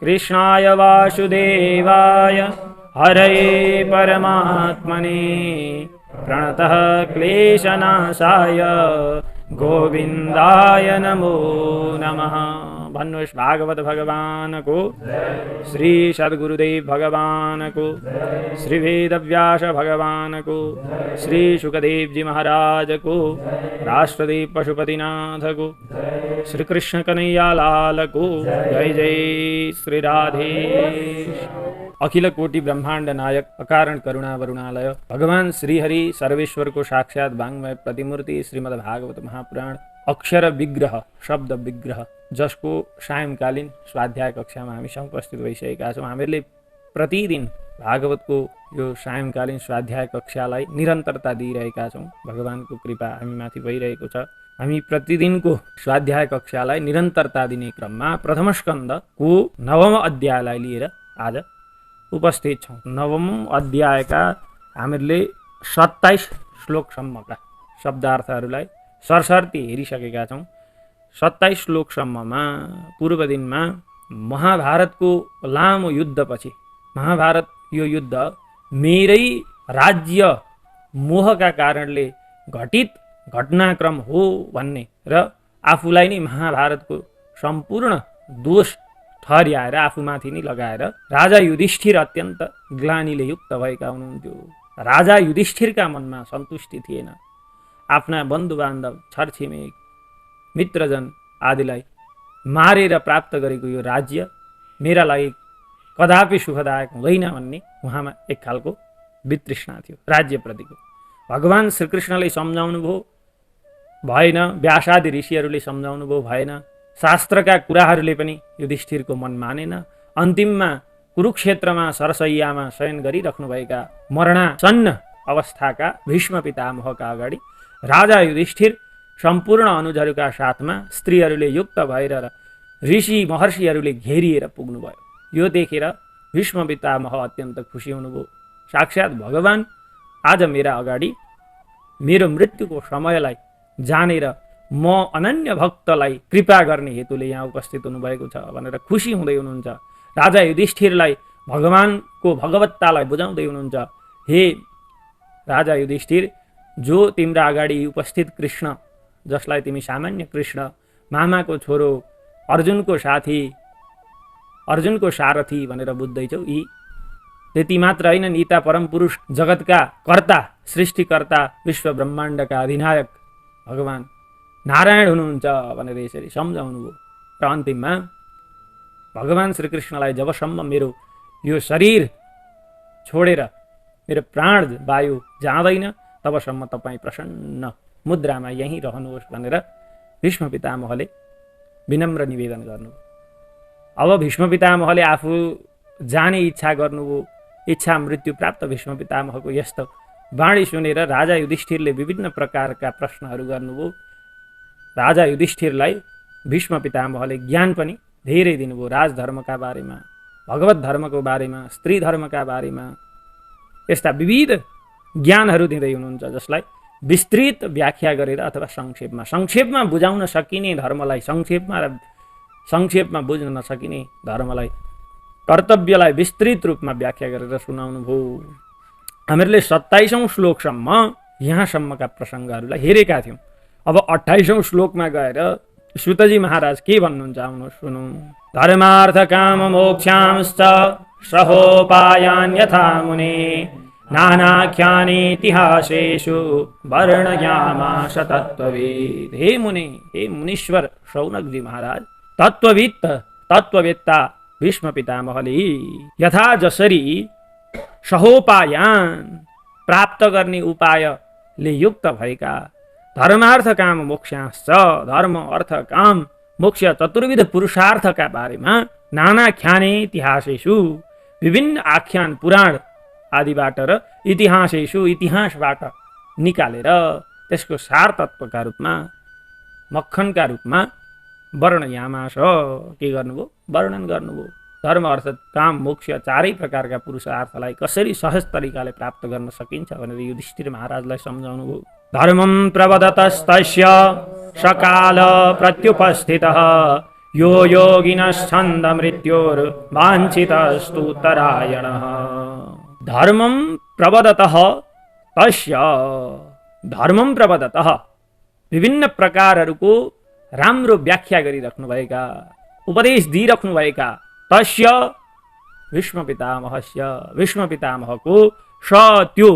कृष्णाय वासुदेवाय हरये परमात्मने प्रणतः क्लेशनाशाय गोविंदाय नमो नमः। भन्नुहोस् भागवत भगवान को, श्री सद्गुरुदेव भगवान को, श्री वेदव्यास भगवान को, श्री सुखदेव जी महाराज को, राष्ट्रदेव पशुपतिनाथ को, श्री कृष्ण कन्हैया लाल को। जय जय श्री राधेश। अखिल कोटि ब्रह्मांड नायक अकारण करुणा वरुणालय भगवान श्रीहरि सर्वेश्वर को साक्षात वाङ्मय प्रतिमूर्ति श्रीमद् भागवत महापुराण अक्षर विग्रह शब्द विग्रह, जसको सायंकालीन स्वाध्याय कक्षामा हामी उपस्थित भइसकेका छौँ। हामीहरूले प्रतिदिन भागवतको यो सायंकालीन स्वाध्याय कक्षालाई निरन्तरता दिइरहेका छौँ। भगवानको कृपा हामीमाथि भइरहेको छ। हामी प्रतिदिनको स्वाध्याय कक्षालाई निरन्तरता दिने क्रममा प्रथम स्कन्धको 9औं अध्यायलाई लिएर आज उपस्थित छौँ। 9औं अध्यायका हामीहरूले 27 श्लोकसम्मका शब्दार्थहरूलाई सरसर्ती हेरिसकेका छौँ। 27 श्लोकसम्ममा पूर्व दिनमा महाभारतको लामो युद्धपछि, महाभारत यो युद्ध मेरै राज्य मोहका कारणले घटित घटनाक्रम हो भन्ने र आफूलाई नै महाभारतको सम्पूर्ण दोष ठहर्याएर आफूमाथि नै लगाएर राजा युधिष्ठिर अत्यन्त ग्लानीले युक्त भएका हुनुहुन्थ्यो। राजा युधिष्ठिरका मनमा सन्तुष्टि थिएन। आफ्ना बन्धुबान्धव छरछिमेक मित्रजन आदिलाई मारेर प्राप्त गरेको यो राज्य मेरा लागि कदापि सुखदायक हुँदैन भन्ने उहाँमा एक खालको वितृष्णा थियो राज्यप्रतिको। भगवान श्रीकृष्णले सम्झाउनु भयो भएन, व्यासादि ऋषिहरूले सम्झाउनु भयो भएन, शास्त्रका कुराहरूले पनि युधिष्ठिरको मन मानेन। अन्तिममा कुरुक्षेत्रमा सरसैयामा शयन गरिराख्नुभएका मरणासन्न अवस्थाका भीष्म पितामहका अगाडि राजा युधिष्ठिर सम्पूर्ण अनुजहरूका साथमा स्त्रीहरूले युक्त भएर ऋषि महर्षिहरूले घेरिएर पुग्नुभयो। यो देखेर भीष्म पितामह अत्यन्त खुसी हुनुभयो। साक्षात भगवान आज मेरा अगाडि मेरो मृत्युको समयलाई जानेर म अनन्य भक्तलाई कृपा गर्ने हेतुले यहाँ उपस्थित हुनुभएको छ भनेर खुसी हुँदै हुनुहुन्छ। राजा युधिष्ठिरलाई भगवानको भगवत्तालाई बुझाउँदै हुनुहुन्छ। हे राजा युधिष्ठिर, जो तिम्रा अगाडि उपस्थित कृष्ण, जसलाई तिमी सामान्य कृष्ण, मामाको छोरो, अर्जुनको साथी, अर्जुनको सारथी भनेर बुझ्दैछौ, यी त्यति मात्र होइन, यी परम पुरुष, जगतका कर्ता, सृष्टिकर्ता, विश्व ब्रह्माण्डका अधिनायक भगवान नारायण हुनुहुन्छ भनेर यसरी सम्झाउनु भयो। र अन्तिममा भगवान श्रीकृष्णलाई जबसम्म मेरो यो शरीर छोडेर मेरो प्राण वायु जाँदैन तबसम्म तपाईँ प्रसन्न मुद्रामा यहीँ रहनुहोस् भनेर भीष्म पितामहले विनम्र निवेदन गर्नुभयो। अब भीष्म पितामहले आफू जाने इच्छा गर्नुभयो। इच्छा मृत्यु प्राप्त भीष्म पितामहको यस्तो वाणी सुनेर राजा युधिष्ठिरले विभिन्न प्रकारका प्रश्नहरू गर्नुभयो। राजा युधिष्ठिरलाई भीष्म पितामहले ज्ञान पनि धेरै दिनुभयो। राजधर्मका बारेमा, भगवत धर्मको बारेमा, स्त्री धर्मका बारेमा यस्ता विविध ज्ञानहरू दिँदै हुनुहुन्छ, जसलाई विस्तृत व्याख्या गरेर अथवा संक्षेपमा बुझाउन सकिने धर्मलाई संक्षेपमा बुझ्न नसकिने धर्मलाई, कर्तव्यलाई विस्तृत रूपमा व्याख्या गरेर सुनाउनु भयो। हामीहरूले 27औं श्लोकसम्म यहाँसम्मका प्रसङ्गहरूलाई हेरेका थियौँ। अब 28औं श्लोकमा गएर सुतजी महाराज के भन्नुहुन्छ आउनु सुनौँ। धर्मार्थ काम मोक्षांश्च सहोपायान् यथा मुने नानाख्यानेतिहासेषु वर्णयामास तत्त्वविद्। हे मुने, हे मुनीश्वर शौनकजी महाराज, तत्त्ववेत्ता भीष्म पितामहले यथा जसरी सहोपायान प्राप्त गर्ने उपायले युक्त भएका धर्मार्थ काम मोक्षांश्च, धर्म अर्थ काम मोक्ष चतुर्विध पुरुषार्थका बारेमा नानाख्याने इतिहासेषु, विभिन्न आख्यान पुराण आदिबाट र इतिहासेषु, इतिहासबाट निकालेर त्यसको सार तत्त्वका रूपमा, मक्खनका रूपमा वर्णयामास, के गर्नुभयो? वर्णन गर्नुभयो। धर्म अर्थ काम मोक्ष चारै प्रकारका पुरुषार्थलाई कसरी सहज तरिकाले प्राप्त गर्न सकिन्छ भनेर युधिष्ठिर महाराजलाई सम्झाउनु भयो। धर्मं प्रवदतस्तस्य सकाल प्रत्युपस्थितः यो योगिनश्छन्द मृत्योर्वाञ्छितस्तु उत्तरायणः। धर्मं प्रवदतः तस्य, धर्मं प्रवदतः विभिन्न प्रकारहरूको राम्रो व्याख्या गरिराख्नुभएका, उपदेश दिइराख्नुभएका तस्य भीष्म पितामहस्य, भीष्म पितामहको स त्यो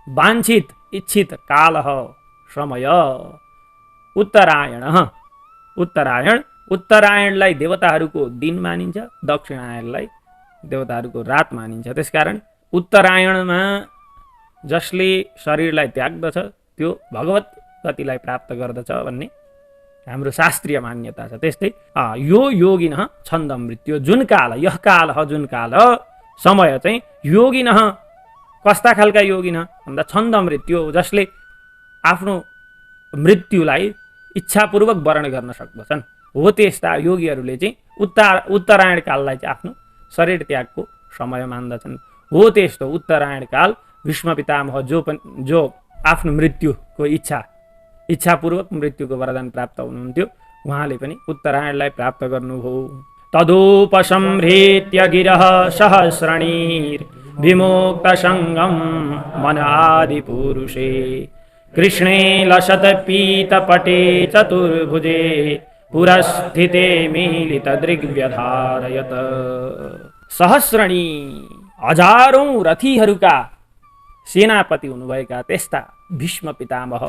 वाञ्छित इच्छित कालः समय उत्तरायण, उत्तरायण, उत्तरायणलाई देवताहरूको दिन मानिन्छ, दक्षिणायनलाई देवताहरूको रात मानिन्छ। त्यसकारण उत्तरायणमा जसले शरीरलाई त्याग्दछ त्यो भगवत गतिलाई प्राप्त गर्दछ भन्ने हाम्रो शास्त्रीय मान्यता छ। त्यस्तै यो योगिनः छन्द मृत्यु, जुन काल, यह काल जुन काल समय चाहिँ योगिनः कस्ता खालका योगिनः भन्दा छन्द मृत्यु, जसले आफ्नो मृत्युलाई इच्छापूर्वक वर्ण गर्न सक्दछन्, हो त्यस्ता योगीहरूले चाहिँ उत्तरायण काललाई चाहिँ आफ्नो शरीर त्यागको समय मान्दछन्। हो त्यस्तो उत्तरायण काल भीष्म पितामह जो आफ्नो मृत्युको इच्छापूर्वक मृत्युको वरदान प्राप्त हुनुहुन्थ्यो, उहाँले पनि उत्तरायणलाई प्राप्त गर्नुभयो। तदुपसंहृत्य गिरः सहस्रणीर विमुक्तसङ्गं मन आदिपुरुषे कृष्णे लसत पीतपटे चतुर्भुजे पुरस्थिते मीलितदृग्व्यधारयत। सहस्रणी हजारौं रथीहरूका सेनापति हुनुभएका त्यस्ता भीष्म पितामह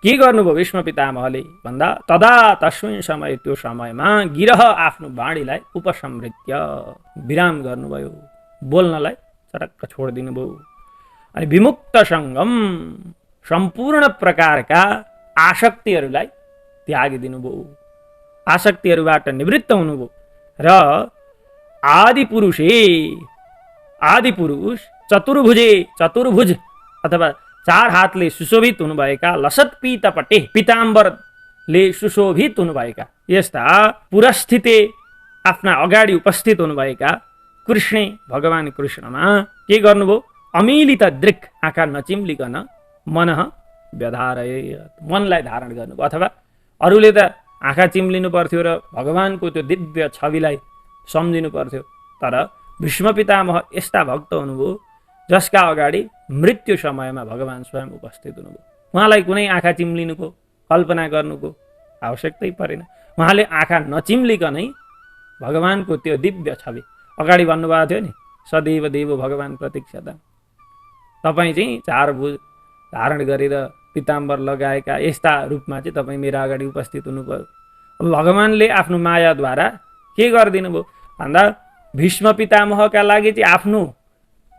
के गर्नुभयो? भीष्म पितामहले भन्दा तदा तस्मिन समय, त्यो समयमा गिरह आफ्नो वाणीलाई उपसंहृत्य विराम गर्नुभयो, बोल्नलाई चटक्क छोडिदिनु भयो। अनि विमुक्त सङ्गम सम्पूर्ण प्रकारका आसक्तिहरूलाई त्यागिदिनु भयो, आसक्तिहरूबाट निवृत्त हुनुभयो। र आदिपुरुषे, आदिपुरुष चतुर्भुजे, चतुर्भुज अथवा चार हातले सुशोभित हुनुभएका, लसत पीतपटे पीताम्बरले सुशोभित हुनुभएका यस्ता पुरस्थिते आफ्ना अगाडि उपस्थित हुनुभएका कृष्णे, भगवान कृष्णमा के गर्नुभयो? अमिलित दृक्, आँखा नचिम्लिकन मन व्यधारय, मनलाई धारण गर्नुभयो। अथवा अरूले त आँखा चिम्लिनु पर्थ्यो र भगवानको त्यो दिव्य छविलाई सम्झिनु पर्थ्यो, तर भीष्म पितामह यस्ता भक्त हुनुभयो जसका अगाडि मृत्यु समयमा भगवान स्वयं उपस्थित हुनुभयो। उहाँलाई कुनै आँखा चिम्लिनुको कल्पना गर्नुको आवश्यकतै परेन। उहाँले आँखा नचिम्लिकनै भगवानको त्यो दिव्य छवि अगाडि भन्नुभएको थियो नि, सदैव देव भगवान प्रतीक्षता। तपाईँ चाहिँ चार भुज धारण गरेर पीताम्बर लगाएका यस्ता रूपमा चाहिँ तपाईँ मेरो अगाडि उपस्थित हुनुभयो। अब भगवानले आफ्नो मायाद्वारा के गरिदिनु भयो भन्दा भीष्म पितामहका लागि चाहिँ आफ्नो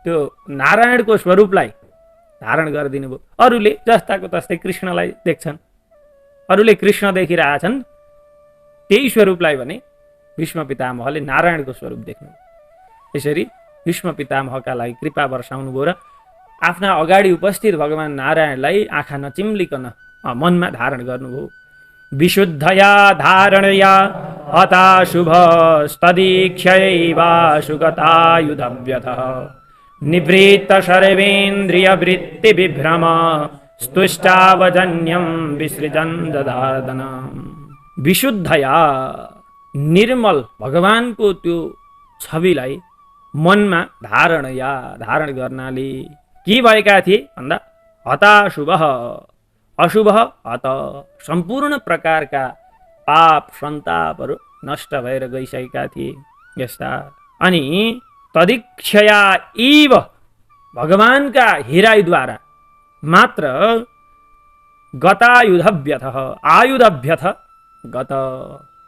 त्यो नारायणको स्वरूपलाई धारण गरिदिनु भयो। अरूले जस्ताको तस्तै कृष्णलाई देख्छन्, अरूले कृष्ण देखिरहेछन्, त्यही स्वरूपलाई भने भीष्म पितामहले नारायणको स्वरूप देख्नु। यसरी भीष्म पितामहका लागि कृपा वर्षाउनु भयो र आफ्ना अगाडि उपस्थित भगवान नारायणलाई आँखा नचिम्लिकन मनमा धारण गर्नुभयो। विशुद्धया धारणया हताशुभस्तदीक्षयैवा सुगतायुधव्यथः निवृत्त सर्वेन्द्रियवृत्ति विभ्रम स्तुष्टावजन्यं विसृजन् ददार्दनम्। विशुद्धया निर्मल भगवानको त्यो छविलाई मनमा धारण गर्नाले के भएका थिए भन्दा हताशुभ, अशुभ हत, सम्पूर्ण प्रकारका पाप सन्तापहरू नष्ट भएर गइसकेका थिए यस्ता। अनि तदीक्षया एव भगवानका हेराइद्वारा मात्र गतायुधव्यथ, आयुधव्यथ गत,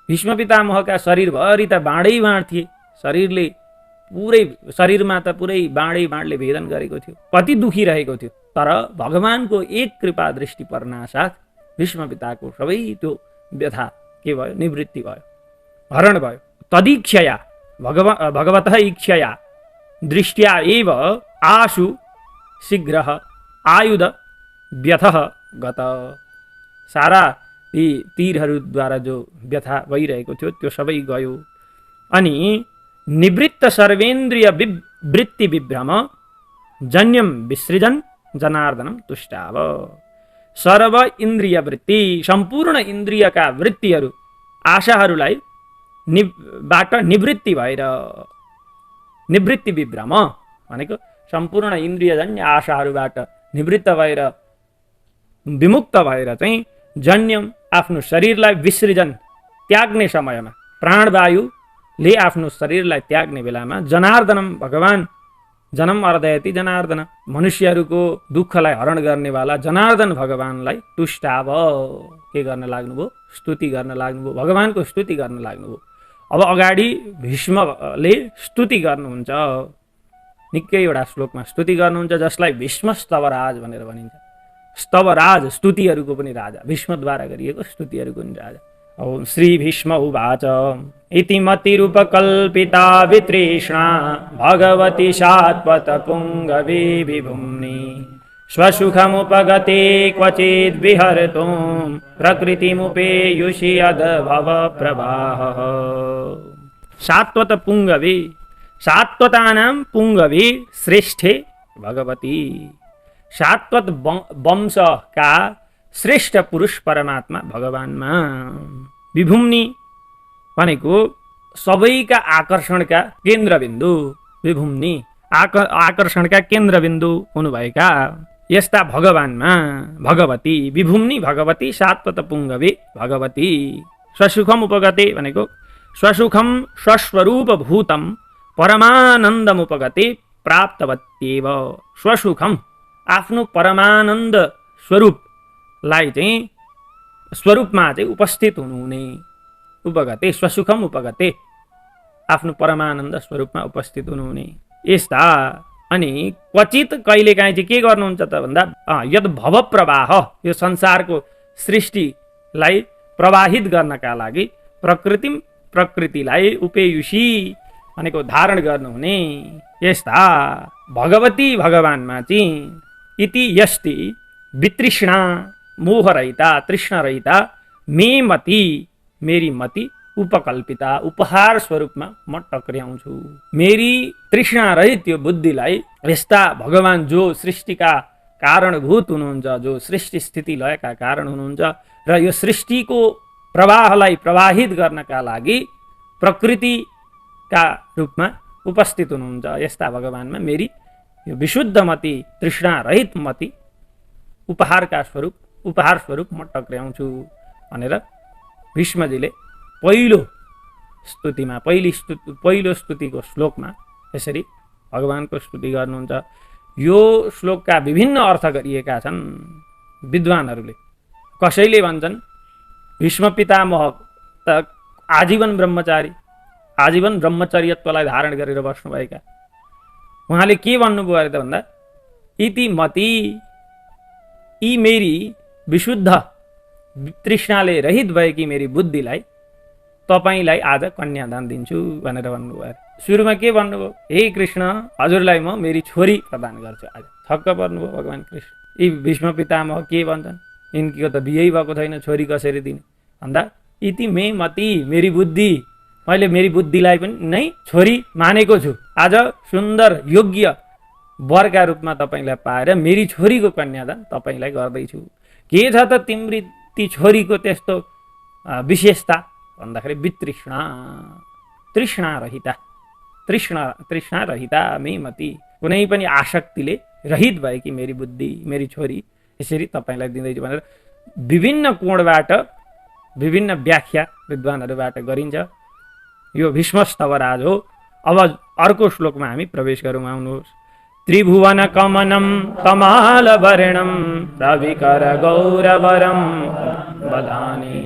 भीष्म पितामहका शरीरभरि त बाँडै बाँड थिए, शरीरले पुरै शरीरमा त पुरै बाँडै बाँडले भेदन गरेको थियो, कति दुखी रहेको थियो। तर भगवानको एक कृपा दृष्टि पर्नासाथ भीष्म पिताको सबै त्यो व्यथा के भयो? निवृत्ति भयो, हरण भयो। तदीक्षया भगवतः इच्छया दृष्ट्या एव आशु शीघ्र आयुध व्यथः गत, सारा ती तीरहरूद्वारा जो व्यथा भइरहेको थियो त्यो सबै गयो। अनि निवृत्त सर्वेन्द्रिय वृत्ति विभ्रम जन्यम विसृजन जनार्दनम तुष्टाव। सर्व इन्द्रिय वृत्ति सम्पूर्ण इन्द्रियका वृत्तिहरू आशाहरूलाई बाट निवृत्ति भएर निवृत्ति विभ्रम भनेको सम्पूर्ण इन्द्रियजन्य आशाहरूबाट निवृत्त भएर विमुक्त भएर चाहिँ जन्यम आफ्नो शरीरलाई विसृजन त्याग्ने समयमा प्राणवायुले आफ्नो शरीरलाई त्याग्ने बेलामा जनार्दनम भगवान जन्म अर्दयति जनार्दन मनुष्यहरूको दुःखलाई हरण गर्नेवाला जनार्दन भगवानलाई तुष्टाव के गर्न लाग्नुभयो स्तुति गर्न लाग्नुभयो भगवानको स्तुति गर्न लाग्नुभयो। अब अगाडि भीष्मले स्तुति गर्नुहुन्छ निकैवटा श्लोकमा स्तुति गर्नुहुन्छ जसलाई भीष्म स्तवराज भनेर भनिन्छ। स्तवराज स्तुतिहरूको पनि राजा भीष्मद्वारा गरिएको स्तुतिहरूको पनि राजा। ओम श्री भीष्म उवाच इति मतिरुपकल्पिता वितृष्णा भगवती शाश्वत पुंगवे विभुम्नि स्वसुखमुपगते क्वचिद् विहर्तुं प्रकृतिमुपेयुषि यद्भव प्रवाहः। शाश्वत पुंगवे शाश्वतानां पुंगवे श्रेष्ठे भगवती शाश्वत वंश का श्रेष्ठ पुरुष परमात्मा भगवानमा विभुम्नि भनेको सबैका आकर्षणका केन्द्रबिन्दु विभुम्नि आकर्षणका केन्द्रबिन्दु हुनुभएका यस्ता भगवानमा भगवती विभुम्नि भगवती शाश्वत पुंगवे भगवती स्वसुखम उपगते भनेको स्वसुखम स्वस्वरूप भूतम परमानन्दमुपगते प्राप्तवत्येव। स्वसुखम आफ्नो परमानन्द स्वरूपलाई चाहिँ स्वरूपमा चाहिँ उपस्थित हुनुहुने उपगते स्वसुखम उपगते आफ्नो परमानन्द स्वरूपमा उपस्थित हुनुहुने यस्ता। अनि क्वचित कहिलेकाहीँ चाहिँ के गर्नुहुन्छ त भन्दा यद भव प्रवाह यो संसारको सृष्टिलाई प्रवाहित गर्नका लागि प्रकृतिलाई उपेयुषी भनेको धारण गर्नुहुने यस्ता भगवती भगवानमा चाहिँ इति यस्ति वितृष्णा मोहरहिता तृष्णरहिता मे मति मेरी मति उपकल्पिता उपहार स्वरूपमा म टक्र्याउँछु। मेरी तृष्णा रहित यो बुद्धिलाई यस्ता भगवान जो सृष्टिका कारणभूत हुनुहुन्छ जो सृष्टि स्थिति लयका कारण हुनुहुन्छ र यो सृष्टिको प्रवाहलाई प्रवाहित गर्नका लागि प्रकृतिका रूपमा उपस्थित हुनुहुन्छ यस्ता भगवानमा मेरी यो विशुद्ध मति तृष्णा रहित मति उपहार स्वरूप म टक्र्याउँछु भनेर भीष्मजीले पहिलो स्तुतिको श्लोकमा यसरी भगवानको स्तुति गर्नुहुन्छ। यो श्लोकका विभिन्न अर्थ गरिएका छन् विद्वानहरूले। कसैले भन्छन् भीष्म पितामह त आजीवन ब्रह्मचर्यत्वलाई धारण गरेर बस्नुभएका उहाँले के भन्नुभयो अरे त भन्दा इति मति यी मेरी विशुद्ध तृष्णाले रहित भएकी मेरी बुद्धिलाई तपाईलाई आज कन्यादान दिन्छु भनेर भन्नुभयो। सुरुमा के भन्नुभयो हे कृष्ण हजुरलाई म मेरी छोरी प्रदान गर्छु आज छक्क पर्नुभयो भगवान कृष्ण। यी भीष्म पितामह के भन्छन् यिनको त बिहे भएको छैन छोरी कसरी दिने भन्दा इति मे मति मेरी बुद्धि मैले मेरी बुद्धिलाई पनि नै छोरी मानेको छु आज सुन्दर योग्य वरका रूपमा तपाईलाई पाएर मेरी छोरीको कन्यादान तपाईलाई गर्दैछु। के छ त तिम्री ती छोरीको त्यस्तो विशेषता भन्दाखेरि वितृष्णा तृष्णा रहिता मे मति कुनै पनि आसक्तिले रहित भएकी मेरी बुद्धि मेरी छोरी यसरी तपाईलाई दिँदैछु भनेर विभिन्न कोणबाट विभिन्न व्याख्या विद्वानहरूबाट गरिन्छ। यो भीष्म स्तवराज हो। अब अर्को श्लोकमा हामी प्रवेश गरौँ आउनुहोस्। त्रिभुवन कमनं कमालवर्णं रविकर गौरवरं वदानि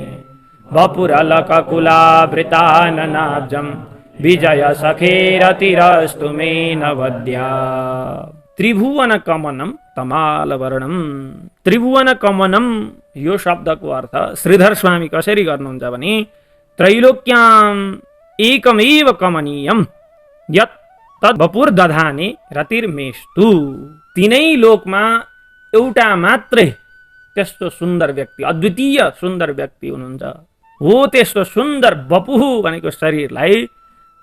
वपुरलककुलावृताननाब्जं विजय सखेरतिरस्तु मे नवद्या। त्रिभुवन कमनं तमालवर्णं त्रिभुवन कमनं यो शब्दको अर्थ श्रीधर स्वामी कसरी गर्नुहुन्छ भने त्रैलोक्याम् एकमेव कमनीयं यत् तद् वपुर दधाने रतिर्मेस्तु। तीनै लोकमा एउटा मात्रै त्यस्तो सुन्दर व्यक्ति अद्वितीय सुन्दर व्यक्ति हुनुहुन्छ हो त्यस्तो सुन्दर वपुः भनेको शरीरलाई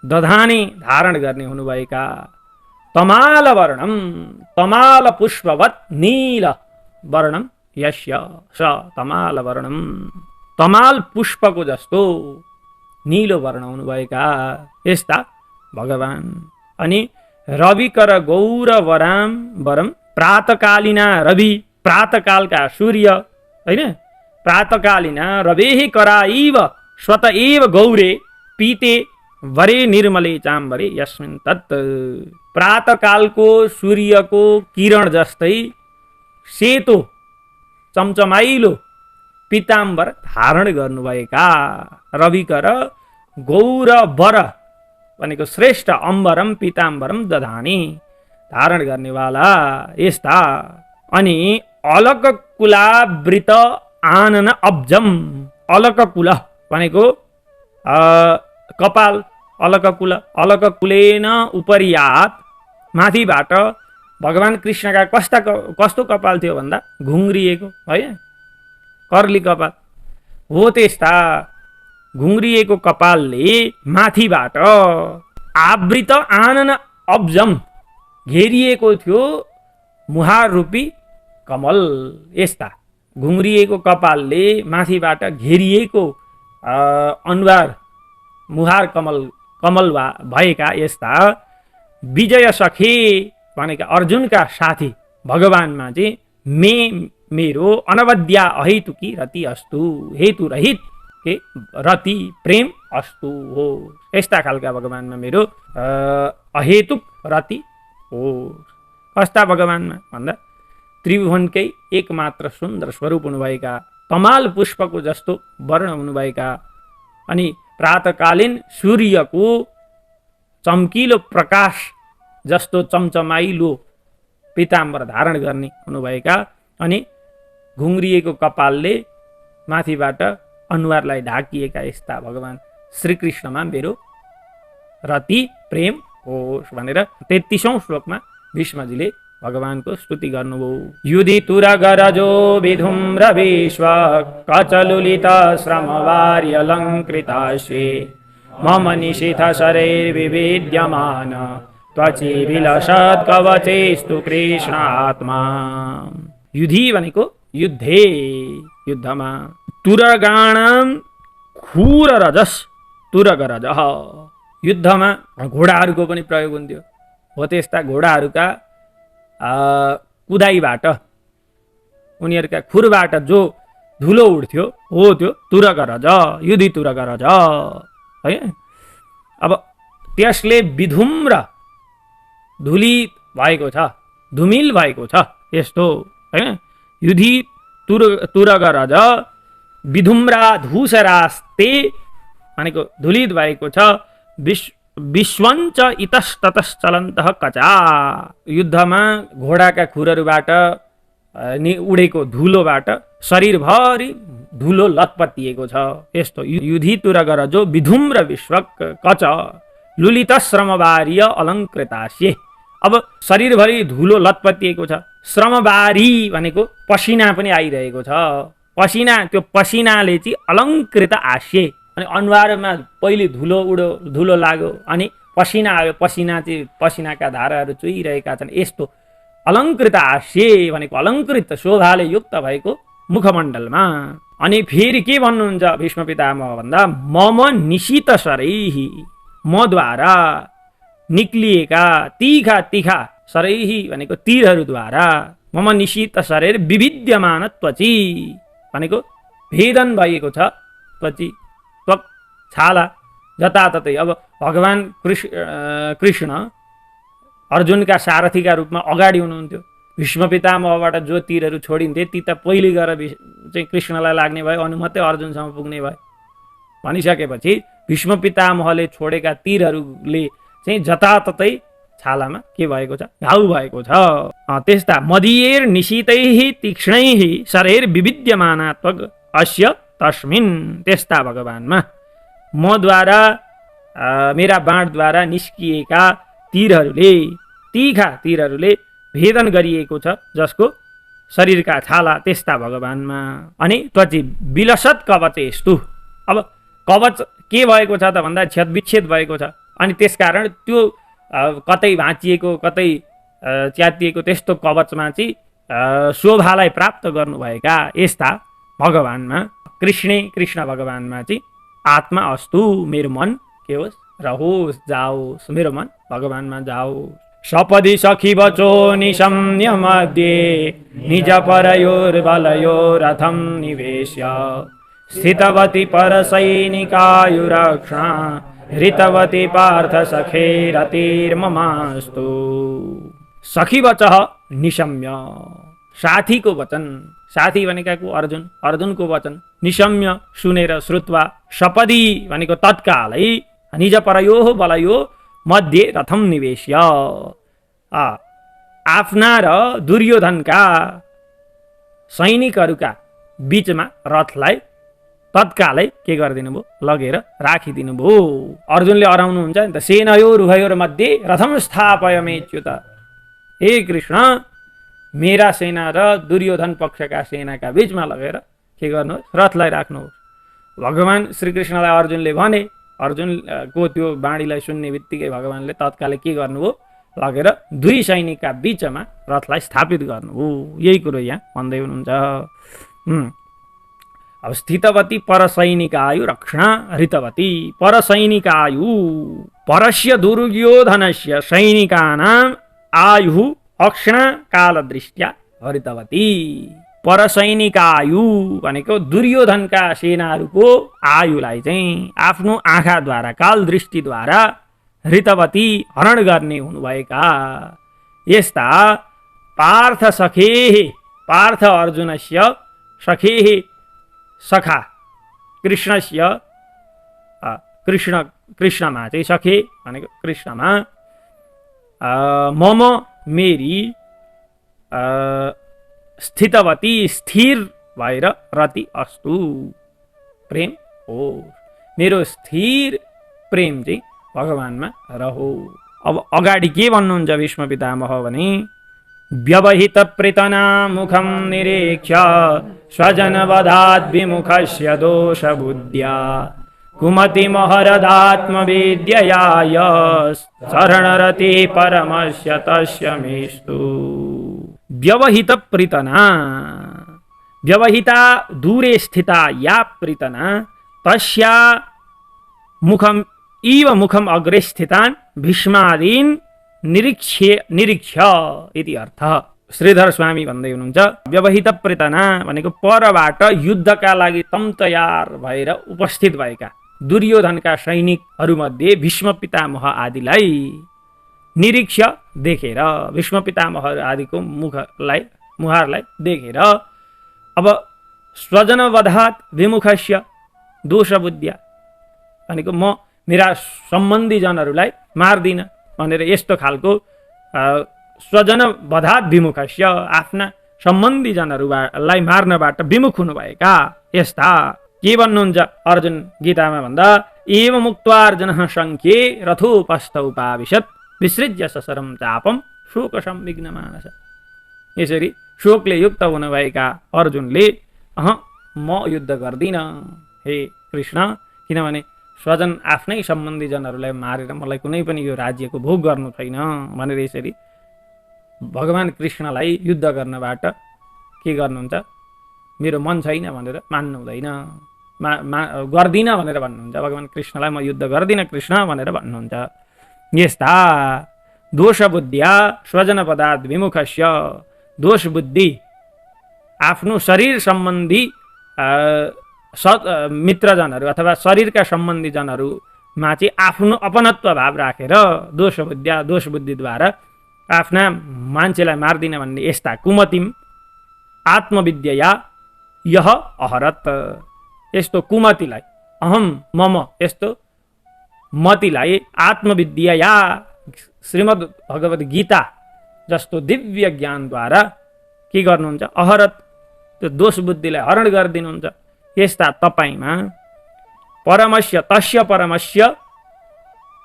दधाने धारण गर्ने हुनुभएका तमाल वर्णम तमाल पुष्पवत नील वर्णम यस्य स तमाल वर्णम तमाल पुष्पको जस्तो नीलो वर्ण हुनुभएका यस्ता भगवान। अनि रविकर गौर वराम वरम प्रातकालीना रवि प्रातकालका सूर्य हैन प्रातकालीना रवेहि कराइव स्वत एव गौरे पीते वरे निर्मले चाम्बरे यस्मिन् तत् प्रातकालको सूर्यको किरण जस्तै सेतो चमचमाइलो पीताम्बर धारण गर्नुभएका रविकर गौर वर भनेको श्रेष्ठ अम्बरम पीताम्बरम दधाने धारण गर्नेवाला यस्ता। अनि अलक कुलावृत आनन अब्जम अलककुल भनेको कपाल अलककुलेन उपरियात माथिबाट भगवान कृष्णका कस्तो कपाल थियो भन्दा घुङ्रिएको है कर्ली कपाल हो। त्यस्ता घुङ्रिएको कपालले माथिबाट आवृत आनन अब्जम घेरिएको थियो मुहार रूपी कमल। यस्ता घुङ्रिएको कपालले माथिबाट घेरिएको अनुहार मुहार कमल भएका यस्ता विजय सखे भनेका अर्जुनका साथी भगवानमा चाहिँ मेरो अनवद्या अहेतुकी रति अस्तु हेतु रहित के रति प्रेम अस्तु हो। यस्ता खालका भगवानमा मेरो अहेतुक रति हो। कस्ता भगवानमा भन्दा त्रिभुवनकै एकमात्र सुन्दर स्वरूप हुनुभएका तमाल पुष्पको जस्तो वर्ण हुनुभएका अनि प्रातकालीन सूर्यको चम्किलो प्रकाश जस्तो चमचमाइलो पीताम्बर धारण गर्ने हुनुभएका अनि घुङ्रिएको कपालले माथिबाट अनुहारलाई ढाकिएका यस्ता भगवान श्रीकृष्णमा मेरो रति प्रेम होस् भनेर 33औं श्लोकमा भीष्मजीले भगवानको स्तुति गर्नुभयो। युधि तुरगरजो विधुम्र विश्व कचलुलित श्रमवार्यलङ्कृताश्वे मम निशिथ शरैर्विविद्यमान त्वचि विलसत् कवचेस्तु कृष्ण आत्मा। युधि भनेको युद्धे युद्धमा तुरगाणाम खुररजस तुरगरज युद्धमा घोडाहरूको पनि प्रयोग हुन्थ्यो हो। त्यस्ता घोडाहरूका कुदाइबाट उनीहरूका खुरबाट जो धुलो उड्थ्यो हो त्यो तुरगरज युधि तुरगरज है। अब त्यसले विधुम्र धुलित भएको छ धुमिल भएको छ यस्तो हैन। युधि तुरगरज विधुम्रा धूसरास्ते भनेको धुलित भएको छ। विश्वञ्च इतस्ततश्चलन्तः कचा युद्धमा घोडाका खुरहरूबाट उडेको धुलोबाट शरीरभरि धुलो लतपतिएको छ यस्तो। युधि तुरगरजो विधुम्र विश्व कच लुलित श्रमवार्य अलङ्कृतास्ये। अब शरीरभरि धुलो लतपतिएको छ। श्रमवारी भनेको पसिना पनि आइरहेको छ। पसिना त्यो पसिनाले चाहिँ अलङ्कृत आस्ये अनि अनुहारमा पहिले धुलो लाग्यो अनि पसिना आयो पसिना चाहिँ पसिनाका धाराहरू चुहिरहेका छन् यस्तो अलङ्कृत हास्ये भनेको अलङ्कृत शोभाले युक्त भएको मुखमण्डलमा। अनि फेरि के भन्नुहुन्छ भीष्म पितामह भन्दा मम निशित शरैहि मद्वारा निक्लिएका तीखा तीखा शरैहि भनेको तीरहरूद्वारा मम निशित शरीर विविद्यमान त्वचि भनेको भेदन भएको छ त्वचि त्वक छाला जताततै। अब भगवान कृष्ण अर्जुनका सारथीका रूपमा अगाडि हुनुहुन्थ्यो। भीष्म पितामहबाट जो तीरहरू छोडिन्थे ती त पहिले गएर चाहिँ कृष्णलाई लाग्ने भयो अनि मात्रै अर्जुनसम्म पुग्ने भयो। भनिसकेपछि भीष्म पितामहले छोडेका तीरहरूले चाहिँ जताततै छालामा के भएको छ घाउ भएको छ। त्यस्ता मदियेर निशितैः तीक्ष्णैः शरैर विविद्यमानात्वक अस्य तस्मिन् त्यस्ता भगवानमा मद्वारा मेरा बाणद्वारा निस्किएका तीरहरूले तीखा तीरहरूले भेदन गरिएको छ जसको शरीरका छाला त्यस्ता भगवानमा। अनि त्वचि विलसत कवचेस्तु अब कवच के भएको छ त भन्दा छेदविच्छेद भएको छ अनि त्यसकारण त्यो कतै भाँचिएको कतै च्यातिएको त्यस्तो कवचमा चाहिँ शोभालाई प्राप्त गर्नुभएका यस्ता भगवानमा कृष्ण भगवानमा चाहिँ आत्मा अस्तु, मेरो मन के होस्, रहोस्, जाओस्, मेरो मन भगवानमा जाओस्। सपदि सखी बचो निशम्य मध्ये निज परयोर्बलयो रथम निवेश्य स्थितवती परसैनिकायुरक्षा ऋतवती पार्थ सखे रतिर्ममास्तु। सखी वचः निशम्य, साथीको वचन, साथी भनेका को अर्जुन, अर्जुनको वचन निशम्य सुनेर श्रुत्वा सपदि भनेको तत्कालै निज परयो बलयो मध्ये रथम निवेश्य आफ्ना र दुर्योधनका सैनिकहरूका बीचमा रथलाई तत्कालै के गरिदिनु भयो, लगेर राखिदिनु भयो। अर्जुनले अराउनुहुन्छ नि त, सेनयोर उभयोर मध्ये रथम स्थापयमेच्युत, हे कृष्ण मेरा सेना र दुर्योधन पक्षका सेनाका बीचमा लगेर के गर्नुहोस्, रथलाई राख्नुहोस्। भगवान श्रीकृष्णलाई अर्जुनले भने, अर्जुनको त्यो बाणीलाई सुन्ने बित्तिकै भगवानले तत्कालै के गर्नुभयो, लगेर दुई सैनिकका बीचमा रथलाई स्थापित गर्नुभयो। यही कुरो यहाँ भन्दै हुनुहुन्छ। अब स्थितवती परसैनिकायु रक्षणा ऋतवती, परसैनिकायु परस्य दुर्योधनस्य सैनिकानाम् आयुः अक्षणा कालदृष्ट्या ऋतवती। परसैनिकायु भनेको दुर्योधनका सेनाहरूको आयुलाई चाहिँ आफ्नो आँखाद्वारा काल दृष्टिद्वारा ऋतवती हरण गर्ने हुनुभएका यस्ता पार्थ सखे, पार्थ अर्जुनस्य सखे सखा कृष्णस्य कृष्णमा चाहिँ सखे भनेको कृष्णमा मम मेरी स्थितवती स्थिर भएर रति अस्तु, प्रेम हो, मेरो स्थिर प्रेम चाहिँ भगवानमा रहो। अब अगाडि के भन्नुहुन्छ भीष्म पितामह भने, व्यवहित प्रीतना मुखम निरीक्ष्य स्वजनवधात् विमुखस्य दोष बुद्ध्या कुमति महरदात्मविद्यया शरणरति परमस्य तस्य मेस्तु। व्यवहित प्रीतना, व्यवहिता दूरे स्थिता या प्रीतना तस्या मुखम इव मुखम अग्रे स्थितान् भीष्मादीन् निरीक्ष्य इति अर्थ। श्रीधर स्वामी भन्दै हुनुहुन्छ, व्यवहित प्रीतना भनेको परबाट युद्धका लागि तम तयार भएर उपस्थित भएका दुर्योधनका सैनिकहरूमध्ये भीष्म पितामह आदिलाई निरीक्ष्य देखेर, भीष्म पितामह आदिको मुहारलाई देखेर, अब स्वजनवधात् विमुखस्य दोष बुद्ध्या भनेको म मेरा सम्बन्धीजनहरूलाई मार्दिन भनेर यस्तो खालको स्वजनवधात् विमुखस्य आफ्ना सम्बन्धीजनहरूलाई मार्नबाट विमुख हुनुभएका यस्ता के भन्नुहुन्छ अर्जुन गीतामा भन्दा, एव मुक्त्वा अर्जुनः शङ्ख्ये रथोपस्थौपाविशत् विसृज्य सशरं चापम शोक संविघ्न मानस। यसरी शोकले युक्त हुनुभएका अर्जुनले म युद्ध गर्दिन हे कृष्ण, किनभने स्वजन आफ्नै सम्बन्धीजनहरूलाई मारेर मलाई कुनै पनि यो राज्यको भोग गर्नु छैन भनेर यसरी भगवान कृष्णलाई युद्ध गर्नबाट के गर्नुहुन्छ, मेरो मन छैन भनेर मान्नु हुँदैन, गर्दिन भनेर भन्नुहुन्छ। भगवान कृष्णलाई म युद्ध गर्दिन कृष्ण भनेर भन्नुहुन्छ। यस्ता दोष बुद्धिया स्वजनपदात् विमुखस्य, दोष बुद्धि आफ्नो शरीर सम्बन्धी मित्रजनहरू अथवा शरीरका सम्बन्धीजनहरूमा चाहिँ आफ्नो अपनत्व भाव राखेर दोष बुद्धिया, दोष बुद्धिद्वारा आफ्ना मान्छेलाई मार्दिन भन्ने यस्ता कुमतिम आत्मविद्या यह अहरत, यस्तो कुमतिलाई अहम मम यस्तो मतिलाई आत्मविद्या श्रीमद् भगवद् गीता जस्तो दिव्य ज्ञानद्वारा के गर्नुहुन्छ, अहरत त्यो दोष बुद्धिलाई हरण गरिदिनुहुन्छ। यस्ता तपाईमा परमस्य तस्य परमस्य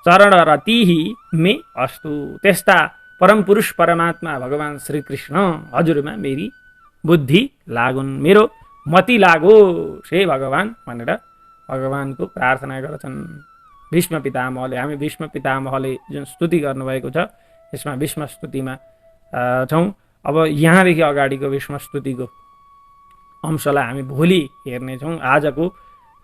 चरणरतिः मे अस्तु, त्यस्ता परम पुरुष परमात्मा भगवान श्रीकृष्ण हजुरमा मेरी बुद्धि लागुन्, मेरो मति लागोस् हे भगवान भनेर भगवानको प्रार्थना गर्छन्। भीष्म पितामहले हामी भीष्म पितामहले जुन स्तुति गर्नुभएको छ यसमा भीष्म स्तुतिमा छौँ। अब यहाँदेखि अगाडिको भीष्म स्तुतिको अंशलाई हामी भोलि हेर्नेछौँ। आजको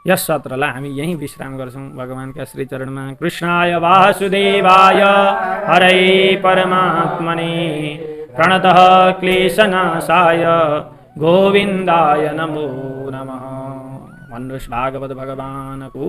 यस सत्रलाई हामी यहीँ विश्राम गर्छौँ भगवानका श्री चरणमा। कृष्णाय वासुदेवाय हरै परमात्मने प्रणतः क्लेशनाशाय गोविन्दाय नमो नमः। भन्नुहोस् भागवत भगवानको